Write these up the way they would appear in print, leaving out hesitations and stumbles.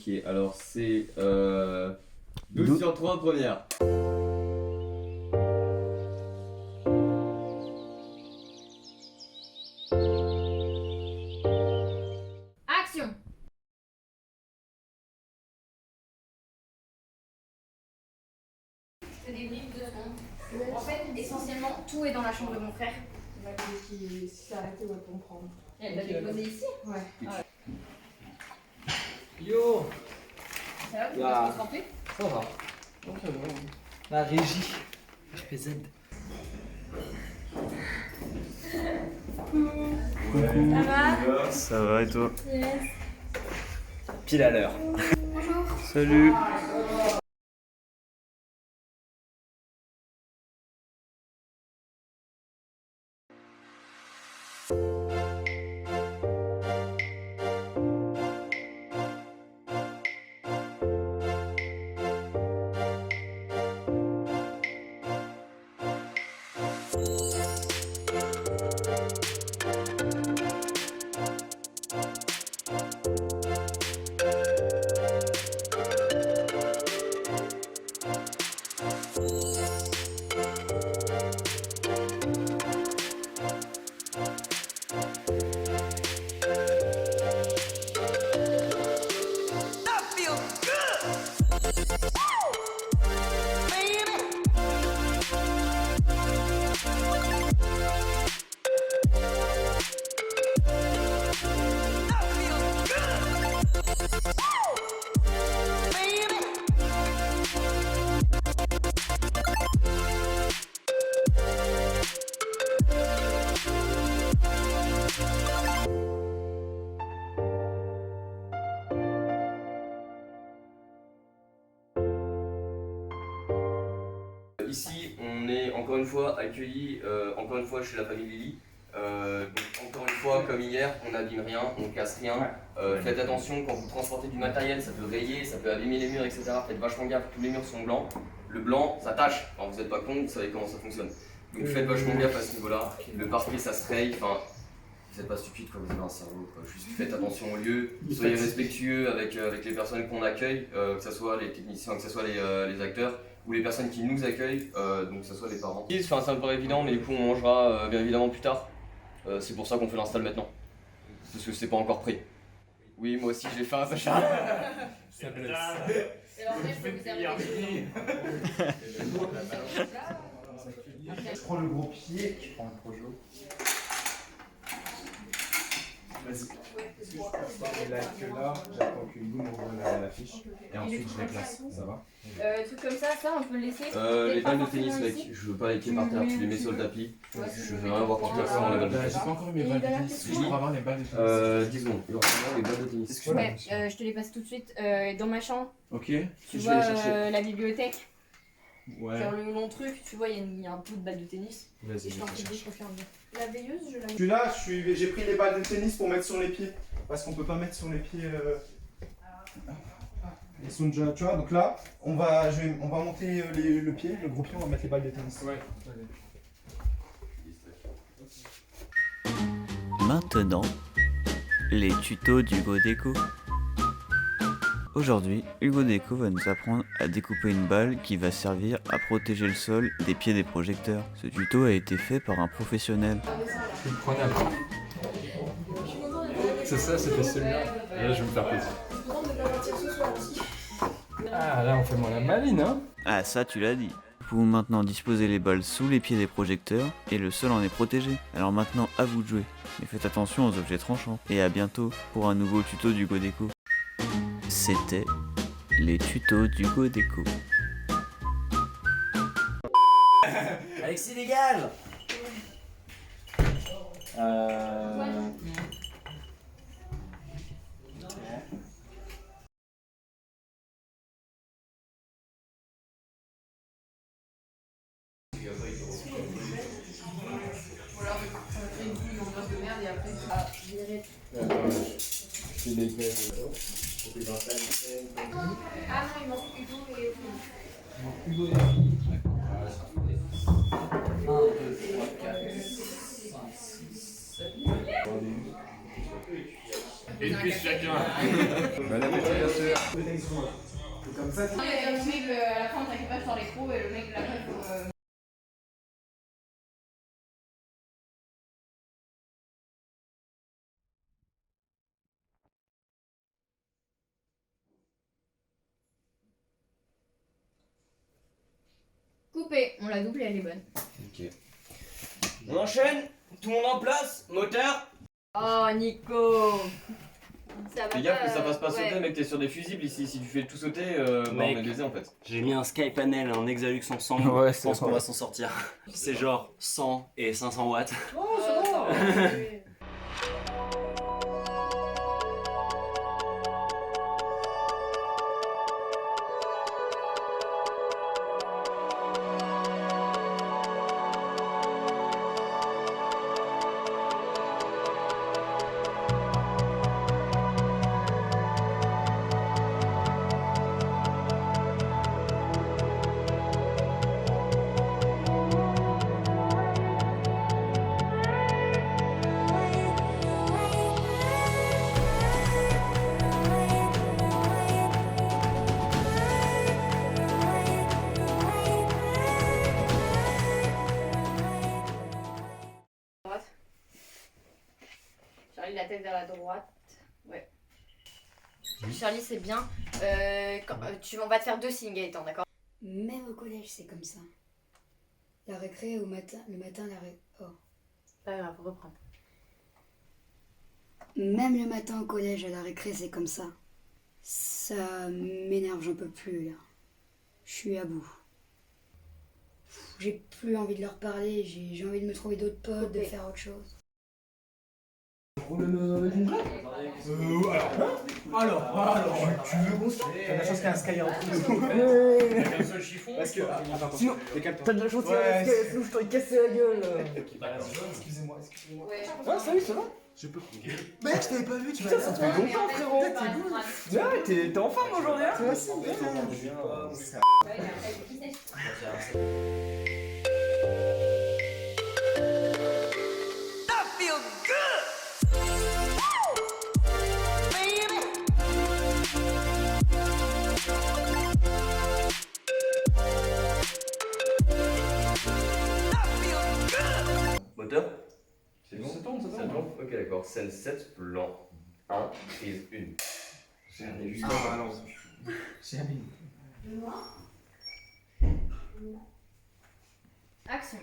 Ok, alors c'est 12 sur 3 première. Action! Je te débrie 2 secondes. En fait, essentiellement, tout est dans la chambre de mon frère. Qui s'est arrêté, ouais, pour me prendre. Elle va déposer ici? Ouais. Yo, Ça va, vous Là. pouvez se concentrer? ça va. La régie. RPZ. Ça va? Ça va et toi? Yes. Pile à l'heure. Bonjour. Salut! Ici, on est encore une fois accueillis, encore une fois chez la famille Lily. Donc encore une fois, comme hier, on n'abîme rien, on casse rien. Faites attention quand vous transportez du matériel, ça peut rayer, ça peut abîmer les murs, etc. Faites vachement gaffe, tous les murs sont blancs. Le blanc, ça tâche. Alors vous n'êtes pas con, vous savez comment ça fonctionne. Donc faites vachement gaffe à ce niveau-là. Le parquet, ça se raye. Enfin, vous n'êtes pas stupide quand vous avez un cerveau, quoi. Juste faites attention au lieu, soyez respectueux avec les personnes qu'on accueille, que ce soit les techniciens, que ce soit les acteurs ou les personnes qui nous accueillent, donc que ce soit les parents. Enfin, ça me paraît évident, mais du coup on mangera bien évidemment plus tard. C'est pour ça qu'on fait l'install maintenant, parce que c'est pas encore prêt. Oui, moi aussi j'ai faim, Sacha. Ça blesse. Et en fait, je peux vous amener Je prends le gros pied, je prends le projo. Vas-y. Et là, que là, j'attends que Hugo m'envoie la fiche. Et ensuite, je les place. Ça va? trucs comme ça, on peut le laisser? Les balles de tennis, mec, je veux pas les pieds par terre, tu les mets sur le tapis. Je veux rien voir par terre sans les balles de tennis. J'ai pas encore eu mes balles de tennis. Je pourrais avoir les balles de tennis. 10 secondes, il va falloir les balles de tennis. Ouais, je te les passe tout de suite. Dans ma chambre, Ok. tu Je vois vais les chercher. la bibliothèque, Ouais. genre le long truc, tu vois, il y a un bout de balle de tennis. Vas-y, Et je je t'en vais prie, chercher. je confirme bien. La veilleuse, je la Je suis là, j'ai pris les balles de tennis pour mettre sur les pieds. Parce qu'on peut pas mettre sur les pieds. Ils sont déjà, tu vois, donc là, on va monter le pied, le gros pied, on va mettre les balles de tennis. Ouais. Maintenant, les tutos d'Hugo Déco. Aujourd'hui, Hugo Déco va nous apprendre à découper une balle qui va servir à protéger le sol des pieds des projecteurs. Ce tuto a été fait par un professionnel. Tu me prenais un peu. C'est ça, c'était celui-là. Et là, je vais me faire plaisir. Ah, là, on fait moins la maline, hein? Ah ça tu l'as dit. Vous pouvez maintenant disposer les balles sous les pieds des projecteurs et le sol en est protégé. Alors maintenant à vous de jouer. Mais faites attention aux objets tranchants. Et à bientôt pour un nouveau tuto d'Hugo Déco. C'était les tutos d'Hugo Déco. Alexis, dégage! Ah non, il manque Hugo et Hugo et 1, 2, 3, 4, 5, 6, 7. Et une puce chacun. Bon appétit, bien sûr. Comme ça, le mec, à la fin, on t'inquiète pas, je sors les trous et le mec, là-bas, il faut. Coupé, on l'a doublé, elle est bonne. Ok. On enchaîne. Tout le monde en place. Moteur. Oh, Nico! Ça va Fais gaffe que ça passe pas sauter, mec, t'es sur des fusibles ici. Si tu fais tout sauter, on est baisé en fait. J'ai mis un Skypanel en Exalux ensemble. Ouais, je pense qu'on va s'en sortir. C'est genre 100 et 500 watts. Oh, c'est bon. Charlie, la tête vers la droite. Ouais. Charlie, c'est bien. On va te faire 2 signes, Gaëtan, d'accord? Même au collège, c'est comme ça. La récré au matin, le matin, la récré. Oh. Pas grave, reprends. Même le matin au collège, à la récré, c'est comme ça. Ça m'énerve, j'en peux plus là. Je suis à bout. J'ai plus envie de leur parler, j'ai envie de me trouver d'autres potes, de faire autre chose. Alors, tu veux qu'on sorte? T'as de la chance qu'il y a un Sky entre nous. Un seul chiffon. Parce que, Sinon, décale-toi. t'as de la chance, sinon je t'aurais cassé la gueule. Excusez-moi. Ouais. Ah, salut, ça va? Je peux. Mec, je t'avais pas vu, tu vas Putain, ça te fait longtemps, frérot. Ouais, t'es en forme aujourd'hui, hein? Toi aussi, Moteur. C'est bon? Ça tourne. Ok, d'accord. Scène 7, plan 1, prise 1. Action.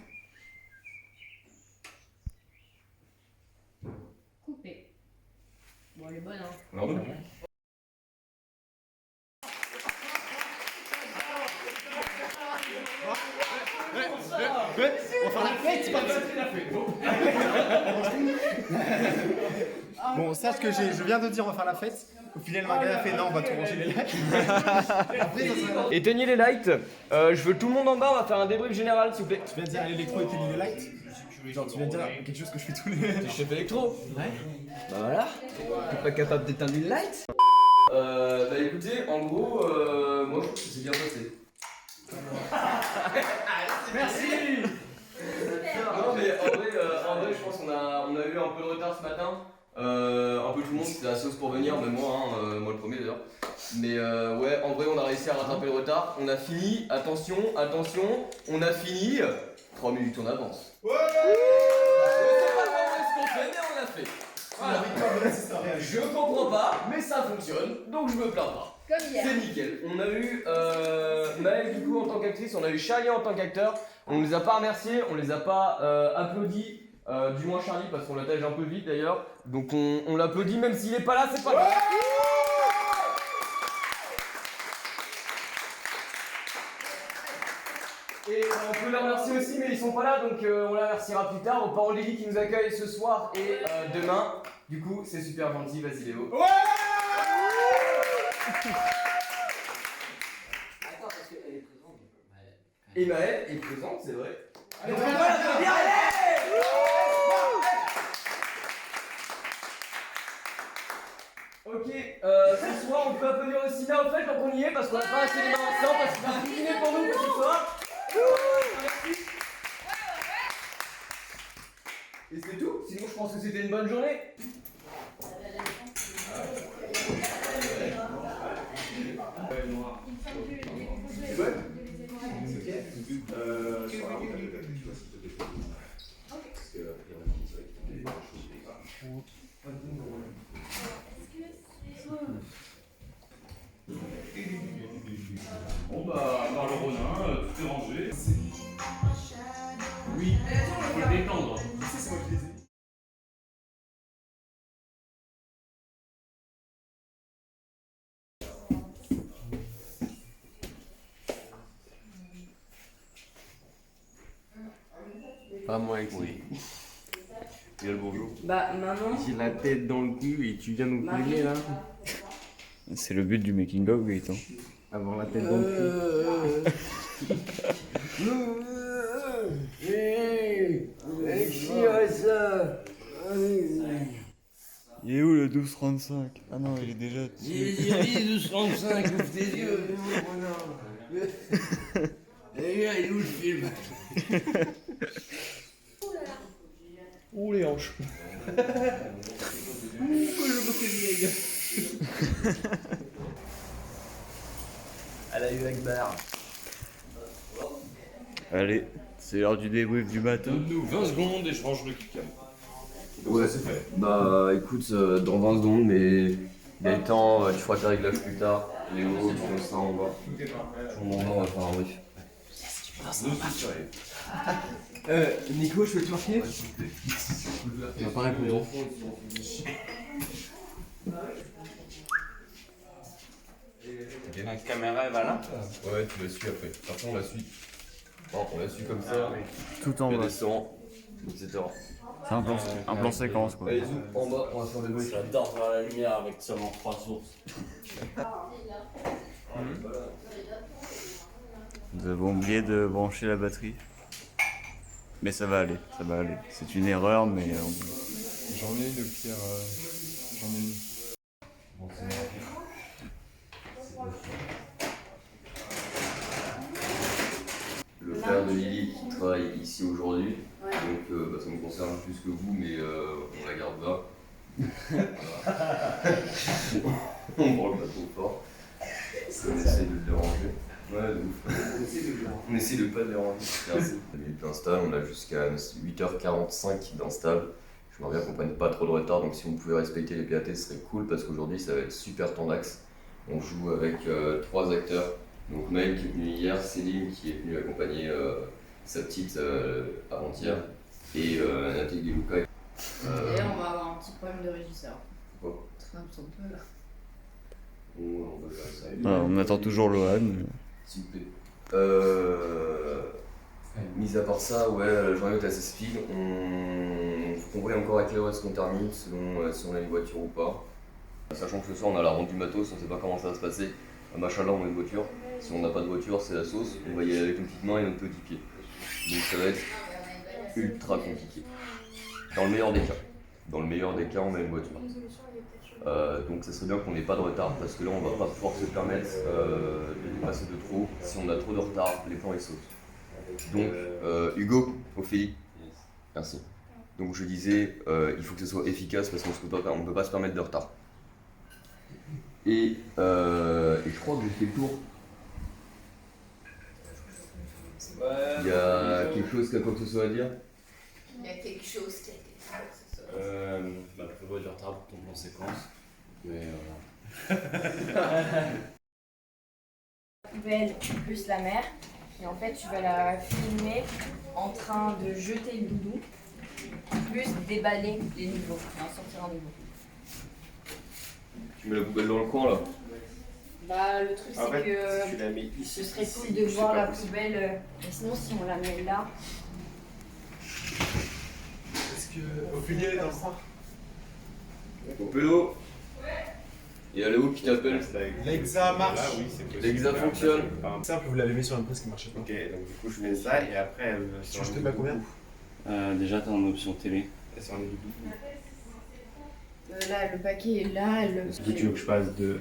Coupé. Bon, elle est bonne, hein. Bravo. On va faire la fête, c'est pas Bon, sache que je viens de dire on va faire la fête. Au final, Margaret a fait non, on va tout ranger les lights. Éteignez les lights. Je veux tout le monde en bas. On va faire un débrief général, s'il vous plaît. Tu viens de dire à l'électro éteigner les lights? Genre, tu viens de dire quelque chose que je fais tous les. T'es chef électro. Ouais. Bah voilà. T'es pas capable d'éteindre une light? Bah écoutez, en gros, moi je trouve que c'est bien passé. Merci. Non mais en vrai, je pense qu'on a eu un peu de retard ce matin. Un peu tout le monde, c'était la sauce pour venir, même moi, moi le premier d'ailleurs. Mais ouais, en vrai on a réussi à rattraper le retard. On a fini, attention, on a fini 3 minutes en avance. Ouais. C'est pas vraiment ce qu'on fait, mais on l'a fait. Voilà. Je comprends pas, mais ça fonctionne, donc je me plains pas. Comme hier. C'est nickel. On a eu Maëlle du coup en tant qu'actrice, on a eu Charlie en tant qu'acteur. On ne les a pas remerciés, on les a pas applaudis. Du moins Charlie parce qu'on l'attache un peu vite d'ailleurs. Donc on l'applaudit même s'il est pas là, c'est pas grave. Et on peut les remercier aussi mais ils sont pas là donc on les remerciera plus tard. Aux parents d'Eli qui nous accueillent ce soir et demain. Du coup c'est super gentil, vas-y Léo. Ouais. Attends, parce qu'elle est présente. Et Maëlle est présente, c'est vrai. Allez, Ok, ce soir on peut applaudir aussi là au fait quand on y est parce qu'on a pas assez les mains ensemble parce qu'il va cuisiner pour nous ce soir. Merci. Et c'est tout, sinon je pense que c'était une bonne journée. Pas moi avec Oui. Bien le bonjour. Bah, maman. J'ai la tête dans le cul et tu viens nous filmer là. C'est le but du making of, Gaëtan. Avoir la tête dans le cul. Il est où le 12-35? Ah non, il est déjà dessus. J'ai dit 12-35, ouvre tes yeux. Et là, il est où le film? Ouh les hanches. Elle a eu Akbar. Allez, c'est l'heure du débrief du matin. Donne-nous 20 secondes et je range le kick. Ouais, c'est fait. Bah écoute, dans 20 secondes, mais Gaëtan, tu feras tes réglages plus tard. Léo, comme ça on va. On va faire un brief. Nico, je peux te marquer? Tu vas pas répondre. La caméra elle va là? Ouais, tu la suis après. Par contre, on la suit. Non, on la suit comme ça. Tout en Elle bas. descend, etc. C'est un plan séquence quoi. Allez, zoom en bas, on va faire des briefs. J'adore voir la lumière avec seulement 3 sources. Nous avons oublié de brancher la batterie. Mais ça va aller, ça va aller. C'est une erreur, mais J'en ai une Pierre. J'en ai une. Le frère de Lily qui travaille ici aujourd'hui. Donc ça me concerne plus que vous, mais on la garde là. On branle pas trop fort. On essaie de le déranger. Ouais, de ouf. On essaie de pas le déranger. Merci. La minute d'install, on a jusqu'à 8h45 d'install. Je m'aimerais bien qu'on prenne pas trop de retard, donc si on pouvait respecter les PAT, ce serait cool parce qu'aujourd'hui ça va être super tendax. On joue avec 3 acteurs. Donc Maël qui est venu hier, Céline qui est venue accompagner sa petite avant-hier et Nathalie Deluca. D'ailleurs, on va avoir un petit problème de régisseur. Pourquoi? C'est un peu là. On va faire ça. on attend toujours Lohan. S'il vous plaît. Mis à part ça, ouais, la journée est assez speed. On voit encore avec Léo est-ce qu'on termine, selon si on a une voiture ou pas. Sachant que ce soir on a la ronde du matos, on sait pas comment ça va se passer. Machallah, on a une voiture. Si on n'a pas de voiture, c'est la sauce. On va y aller avec une petite main et notre petit pied. Donc ça va être ultra compliqué. Dans le meilleur des cas. Dans le meilleur des cas, on a une voiture. Donc ça serait bien qu'on n'ait pas de retard parce que là on va pas pouvoir se permettre de dépasser de trop. Si on a trop de retard, les plans ils sautent. Donc Hugo, Ophélie, merci. Donc je disais, il faut que ce soit efficace parce qu'on ne peut pas se permettre de retard. Et je crois que j'ai fait le tour. Il y a quelque chose qui a quoi que ce soit à dire? Il y a quelque chose qui a été fait. Prévois du retard pour ton plan séquence. Mais Poubelle plus la mer. Et en fait, tu vas la filmer en train de jeter le doudou, plus déballer les niveaux, et en sortir un niveau. Tu mets la poubelle dans le coin là? Bah, le truc, c'est que Tu la mets ici. ce serait cool de voir la poubelle. Mais sinon, si on la met là. Est-ce que Ophélie est dans le coin? Au pélo. Il y a Léo qui t'appelle. L'exa marche. Là, oui, c'est possible. L'exa fonctionne. Simple, vous l'avez mis sur une prise qui marchait pas. Ok, donc du coup je mets ça et après Tu je te mets combien? déjà, t'as en option télé. elle s'en est du Là, le paquet est là. coup. Tu veux que je passe de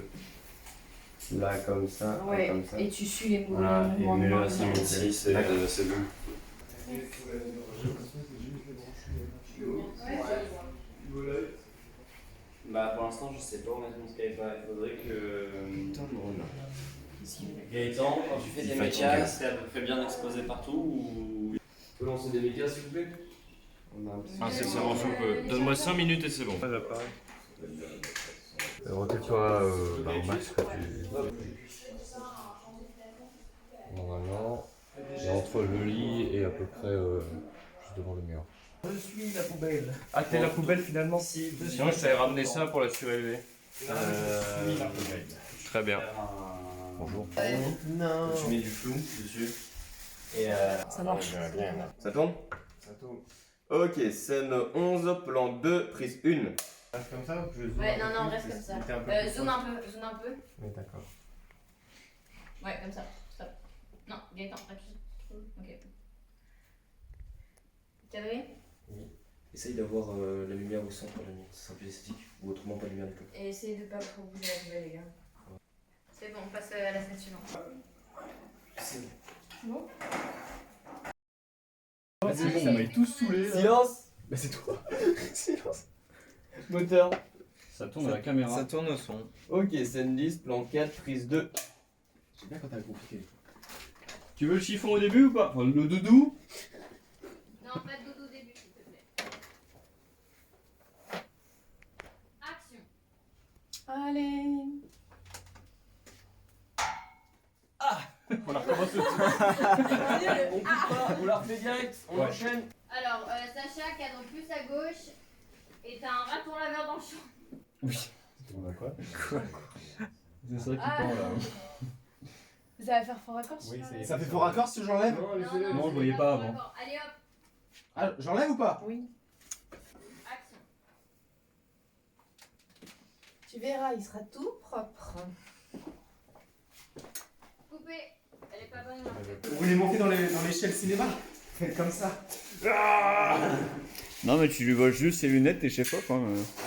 là comme ça à Ouais, comme ça. et tu suis les Voilà, et mouvements de mets-le main. à 56, c'est bon. Bah, pour l'instant, je sais pas honnêtement ce qu'il y a. Il faudrait que. Gaëtan, quand tu fais des mécas, c'est à peu près bien exposé partout ou. Tu peux lancer des médias s'il vous plaît? C'est bon, si on peut. Donne-moi 5 minutes et c'est bon. Recule-toi au max que tu. Normalement. Et entre le lit et à peu près juste devant le mur. Je suis la poubelle. Ah, t'es la poubelle finalement? Si. Sinon, je t'avais ramené ça pour la surélever. Très bien. Bonjour. Non. Tu mets du flou dessus. Et Ça marche. Ça tourne? Ok, scène 11, plan 2, prise 1. Reste comme ça ou je zoome Ouais, un peu non, plus, reste comme ça. c'était un peu plus Zoom proche. un peu. Oui, d'accord. Ouais, comme ça. Stop. Non, Gaëtan, appuie. Ok. Cadré. Essaye d'avoir la lumière au centre de la nuit, ça sera plus esthétique. Ou autrement pas de lumière du tout. Et essayez de pas trop bouger la nouvelle, les gars. C'est bon, on passe à la scène suivante. Bon. C'est bon, on m'avait tous saoulé. Silence. Bah c'est toi. Silence. Moteur. Ça tourne à la caméra. Ça tourne au son. Ok, scène 10, plan 4, prise 2. J'aime bien quand t'as compliqué. Tu veux le chiffon au début ou pas? Enfin, le doudou? Non, pas de dodo au début, s'il te plaît. Action. Allez. On la recommence tout de suite. On coupe pas, on la refait direct, on enchaîne. Alors, Sacha, cadre plus à gauche. Et t'as un raton laveur dans le champ. On a quoi? C'est ça qui Ah. pend là. Ça va faire fort raccord. Oui, c'est. Ça fait fort raccord si j'enlève? Non, je voyais pas avant. Allez hop, Ah, j'enlève ou pas? Oui. action. Tu verras, il sera tout propre. Coupé. Elle est pas bonne. non. Vous voulez monter dans l'échelle cinéma? Faites comme ça. Non, mais tu lui vois juste ses lunettes et chef-op. Hein.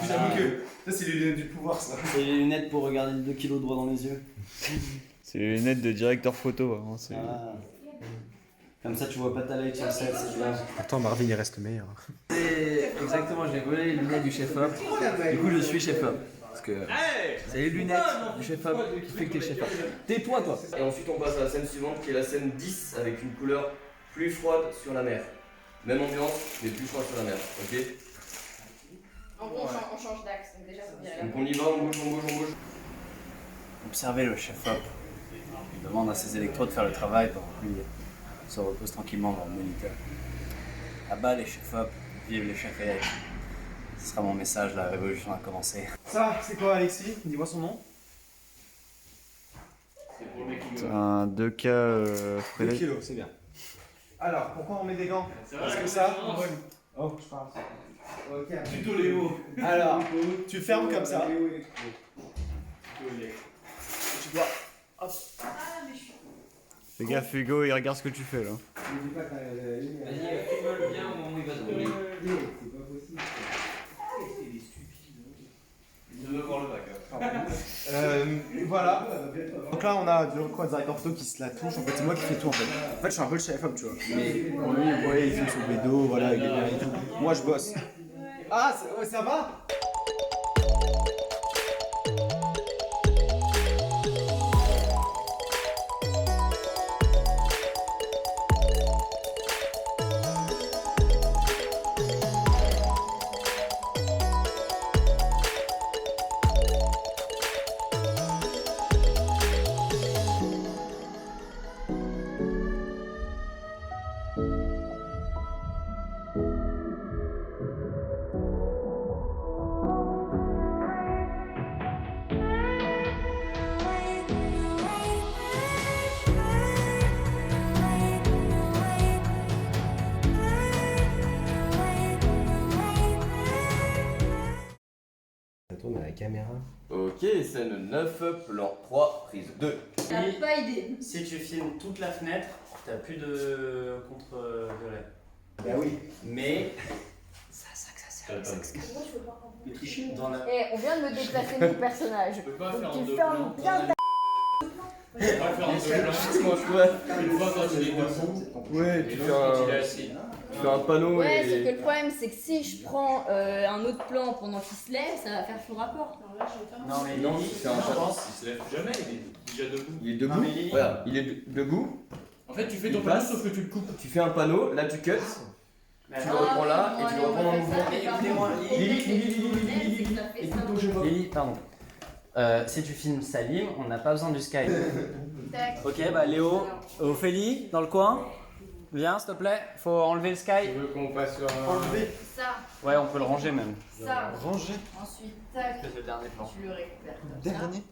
J'avoue que ça c'est les lunettes du pouvoir ça. C'est les lunettes pour regarder les 2 kilos droit dans les yeux. C'est les lunettes de directeur photo. Hein. C'est... Ah. Comme ça, tu vois pas ta light sur le set, c'est bien. Attends, Marvin, il reste le meilleur. Exactement, j'ai volé les lunettes du chef-op. Du coup, je suis chef-op. Parce que c'est les lunettes du chef-op qui fait que t'es chef-op. Tais-toi, toi. Et ensuite on passe à la scène suivante qui est la scène 10 avec une couleur plus froide sur la mer. Même ambiance, mais plus froide sur la mer, ok? En gros, on change d'axe, donc déjà, faut virer là. Donc on y va, on bouge. Observez le chef-op. Il demande à ses électros de faire le travail pendant que lui se repose tranquillement dans le moniteur. À bas les chefs-op, vive les chefs élèves. Ce sera mon message, la révolution a commencé. Ça, c'est quoi Alexis? Dis-moi son nom. C'est un 2K 2 Frédéric. kilos, c'est bien. Alors, pourquoi on met des gants? Parce que ça. Oh, je parle. Ok. Plutôt Léo. Alors, tu fermes comme ça. Tu dois. Hop. Fais gaffe, Hugo, il regarde ce que tu fais là. Vas-y, filme-le bien au moment où il va tomber. Je veux voir le bac. Voilà. Donc là, on a quoi, directeur photo qui se la touche. En fait, c'est moi qui fais tout en fait. En fait, je suis un peu le chef-op, tu vois. Mais pour lui, ouais, il filme sur le bédo, voilà, avec les lumières et tout. Moi, je bosse. Ah, ouais, ça va? Ça tourne à la caméra. Ok, scène 9, plan 3, prise 2. T'as pas idée. Si tu filmes toute la fenêtre, t'as plus de contre-violet. Bah oui. Mais dans la... Eh, on vient de me déplacer mon personnage. Donc tu fermes bien ta. Ouais, tu fais un panneau Ouais, et... sauf que le problème, c'est que si je prends un autre plan pendant qu'il se lève, ça va faire faux rapport. Non mais Non, Lily, c'est un je pan. pense... Il se lève jamais, il est déjà debout. Il est debout. Non, mais Lily- Voilà, il est debout. En fait, tu fais Il ton panneau passe. sauf que tu le coupes. Tu fais un panneau, là tu cuts. Mais Tu attends, le reprends là et tu le reprends en mouvement. écoutez-moi, Lily. Lily, pardon. Si tu filmes Salim, on n'a pas besoin du Skype. Tac. Ok, bah Léo, Ophélie, dans le coin. Viens, s'il te plaît. Faut enlever le Skype. Tu veux qu'on passe sur un. Enlever. Ça, Ouais, on peut le ranger même. ça. Ranger. Ensuite, tac. C'est le dernier plan. Tu le récupères comme ça. Dernier.